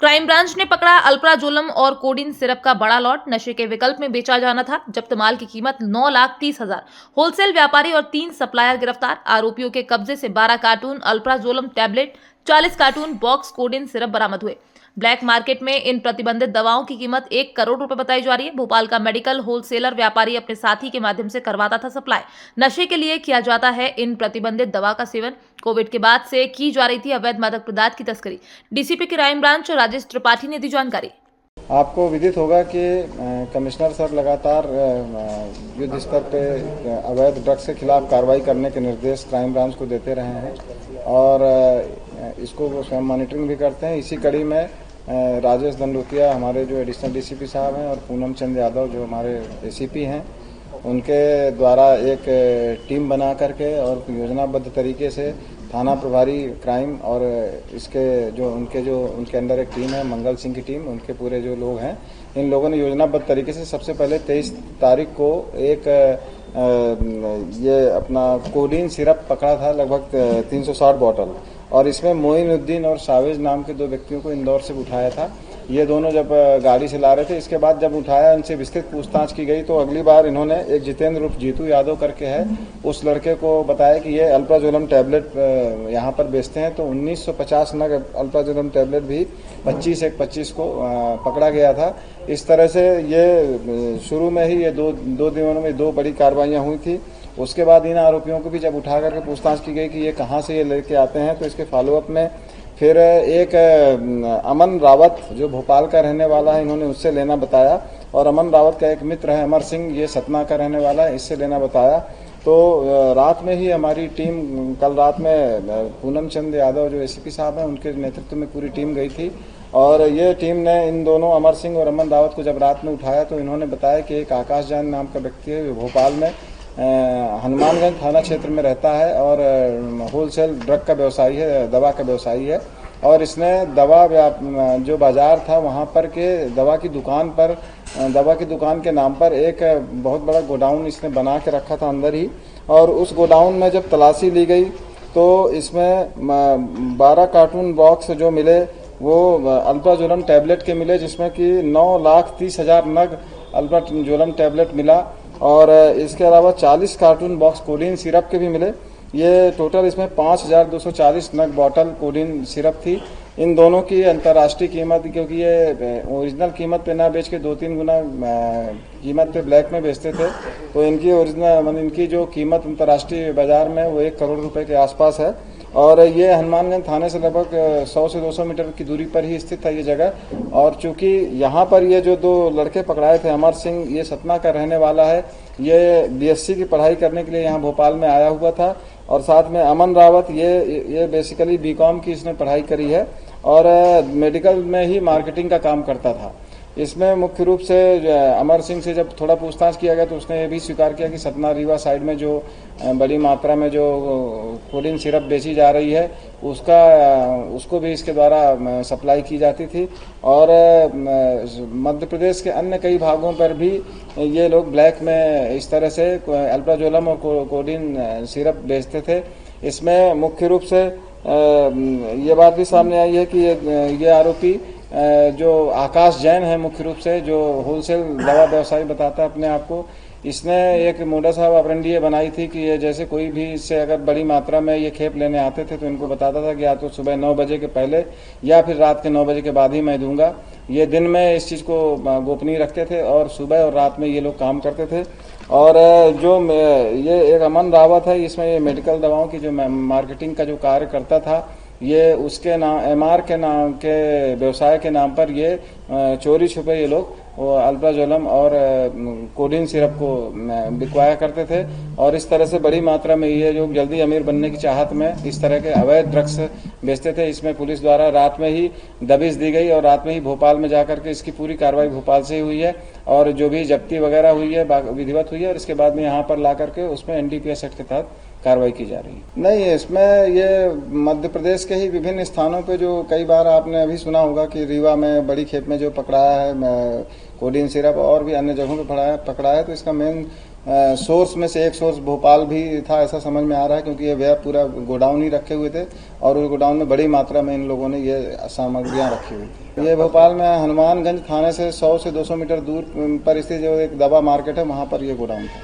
Crime branch ने पकड़ा alprazolam और कोडीन सिरप का बड़ा लॉट। नशे के विकल्प में बेचा जाना था। जब्त माल की कीमत 9,30,000। होलसेल व्यापारी और 3 सप्लायर गिरफ्तार। आरोपियों के कब्जे से 12 cartoon alprazolam tablet, 40 cartoon box codeine syrup बरामद हुए। ब्लैक मार्केट में इन प्रतिबंधित दवाओं की कीमत 1 करोड़ रुपए बताई जा रही है। भोपाल का मेडिकल होलसेलर व्यापारी अपने साथी के माध्यम से करवाता था सप्लाई। नशे के लिए किया जाता है इन प्रतिबंधित दवा का सेवन। कोविड के बाद से की जा रही थी अवैध मादक पदार्थ की तस्करी। DCP crime branch Rajesh Tripathi ने दी जानकारी। आपको विदित होगा कि कमिश्नर सर लगातार युद्ध स्तर पे अवैध ड्रग्स के खिलाफ कार्रवाई करने के निर्देश क्राइम ब्रांच को देते रहे हैं और इसको वो स्वयं मॉनिटरिंग भी करते हैं। इसी कड़ी में राजेश दंडोतिया हमारे जो एडिशनल डीसीपी साहब हैं और पूनम चंद यादव जो हमारे एसीपी हैं, उनके द्वारा एक टीम बना करके और योजनाबद्ध तरीके से थाना प्रभारी क्राइम और इसके जो उनके अंदर एक टीम है, मंगल सिंह की टीम, उनके पूरे जो लोग हैं, इन लोगों ने योजनाबद्ध तरीके से सबसे पहले 23 तारीख को एक ये अपना कोडीन सिरप पकड़ा था, लगभग 360 बॉटल, और इसमें मोइनुद्दीन और सावेज नाम के 2 व्यक्तियों को इंदौर से उठाया था। ये दोनों जब गाड़ी से ला रहे थे, इसके बाद जब उठाया, इनसे विस्तृत पूछताछ की गई तो अगली बार इन्होंने एक जितेंद्र उर्फ जीतू यादव करके है, उस लड़के को बताया कि ये अल्प्राजोलम टैबलेट यहाँ पर बेचते हैं। तो 1950 नग अल्प्राजोलम टैबलेट भी 25 को पकड़ा गया था। इस तरह से ये शुरू में ही ये दो दिनों में 2 बड़ी कार्रवाइयाँ हुई थी। उसके बाद इन आरोपियों को भी जब उठा करके पूछताछ की गई कि ये कहाँ से ये लेके आते हैं, तो इसके फॉलोअप में फिर एक अमन रावत जो भोपाल का रहने वाला है, इन्होंने उससे लेना बताया, और अमन रावत का एक मित्र है अमर सिंह, ये सतना का रहने वाला है, इससे लेना बताया। तो रात में ही हमारी टीम, कल रात में पूनम चंद यादव जो एसीपी साहब हैं, उनके नेतृत्व में पूरी टीम गई थी और ये टीम ने इन दोनों अमर सिंह और अमन रावत को जब रात में उठाया तो इन्होंने बताया कि एक आकाश जैन नाम का व्यक्ति है जो भोपाल में हनुमानगंज थाना क्षेत्र में रहता है और होलसेल ड्रग का व्यवसायी है, दवा का व्यवसायी है, और इसने दवा जो बाजार था वहाँ पर के दवा की दुकान के नाम पर एक बहुत बड़ा गोडाउन इसने बना के रखा था अंदर ही। और उस गोडाउन में जब तलाशी ली गई तो इसमें 12 कार्टून बॉक्स जो मिले वो अल्प्राजोलम टैबलेट के मिले, जिसमें कि 9,30,000 नग अल्प्राजोलम टैबलेट मिला, और इसके अलावा 40 कार्टून बॉक्स कोडीन सिरप के भी मिले। ये टोटल इसमें 5,240 नग बॉटल कोडीन सिरप थी। इन दोनों की अंतर्राष्ट्रीय कीमत, क्योंकि ये ओरिजिनल कीमत पे ना बेच के 2-3 गुना कीमत पे ब्लैक में बेचते थे, तो इनकी ओरिजिनल इनकी जो कीमत अंतर्राष्ट्रीय बाजार में वो 1 करोड़ रुपए के आसपास है। और ये हनुमानगंज थाने से लगभग 100 से 200 मीटर की दूरी पर ही स्थित है ये जगह। और चूंकि यहाँ पर ये जो 2 लड़के पकड़ाए थे, अमर सिंह ये सतना का रहने वाला है, ये बीएससी की पढ़ाई करने के लिए यहाँ भोपाल में आया हुआ था, और साथ में अमन रावत ये बेसिकली बीकॉम की इसने पढ़ाई करी है और मेडिकल में ही मार्केटिंग का काम करता था। इसमें मुख्य रूप से अमर सिंह से जब थोड़ा पूछताछ किया गया तो उसने ये भी स्वीकार किया कि सतना रीवा साइड में जो बड़ी मात्रा में जो कोडीन सिरप बेची जा रही है उसको भी इसके द्वारा सप्लाई की जाती थी, और मध्य प्रदेश के अन्य कई भागों पर भी ये लोग ब्लैक में इस तरह से अल्प्राजोलम और कोडीन सिरप बेचते थे। इसमें मुख्य रूप से ये बात भी सामने आई है कि ये आरोपी जो आकाश जैन है, मुख्य रूप से जो होलसेल दवा व्यवसायी बताता है अपने आप को, इसने एक मोडस ऑपरेंडी बनाई थी कि ये जैसे कोई भी इससे अगर बड़ी मात्रा में ये खेप लेने आते थे तो इनको बताता था कि या तो सुबह 9 बजे के पहले या फिर रात के 9 बजे के बाद ही मैं दूंगा। ये दिन में इस चीज़ को गोपनीय रखते थे और सुबह और रात में ये लोग काम करते थे। और जो ये एक अमन रावत है, इसमें ये मेडिकल दवाओं की जो मार्केटिंग का जो कार्य करता था, ये उसके नाम एमआर के नाम के व्यवसाय के नाम पर ये चोरी छुपे ये लोग वो अल्प्राजोलम और कोडीन सिरप को बिकवाया करते थे, और इस तरह से बड़ी मात्रा में ये लोग जल्दी अमीर बनने की चाहत में इस तरह के अवैध ड्रग्स बेचते थे। इसमें पुलिस द्वारा रात में ही दबिश दी गई और रात में ही भोपाल में जाकर के इसकी पूरी कार्रवाई भोपाल से ही हुई है, और जो भी जब्ती वगैरह हुई है विधिवत हुई है, और इसके बाद में यहाँ पर ला करके उसमें एनडीपीएस एक्ट के तहत कार्रवाई की जा रही है। नहीं, इसमें ये मध्य प्रदेश के ही विभिन्न स्थानों पे जो कई बार आपने अभी सुना होगा कि रीवा में बड़ी खेप में जो पकड़ाया है कोडीन सिरप, और भी अन्य जगहों पे पकड़ा है, तो इसका मेन सोर्स में से एक सोर्स भोपाल भी था, ऐसा समझ में आ रहा है, क्योंकि ये व्यय पूरा गोडाउन ही रखे हुए थे और उस गोडाउन में बड़ी मात्रा में इन लोगों ने ये सामग्रियां रखी हुई थी। ये भोपाल में हनुमानगंज थाने से 100 से 200 मीटर दूर पर स्थित जो एक दवा मार्केट है, वहाँ पर ये गोडाउन था।